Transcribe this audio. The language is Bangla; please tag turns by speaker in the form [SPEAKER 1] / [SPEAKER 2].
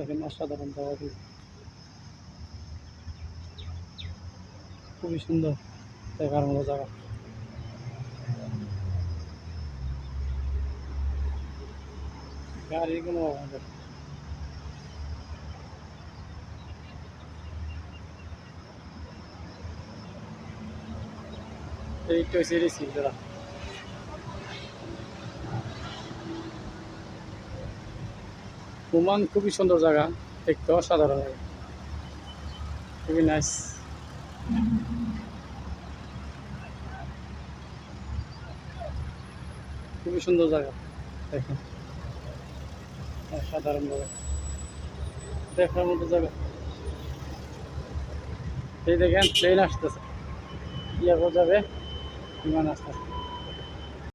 [SPEAKER 1] দেখেন অসাধারণ জায়গা, খুবই সুন্দর দেখার মতো জায়গা। গাড়ির কোনো অভাব নেই। এইটা হচ্ছে রিসিপ্টরা। ওমান খুবই সুন্দর জায়গা, দেখতে অসাধারণ জায়গা, খুবই নাইস। খুবই সুন্দর জায়গা, দেখেন অসাধারণ জায়গা, দেখার মতো জায়গা। এই দেখেন প্লেন আসতেছে, ইয়ারপর যাবে, বিমান আসতেছে।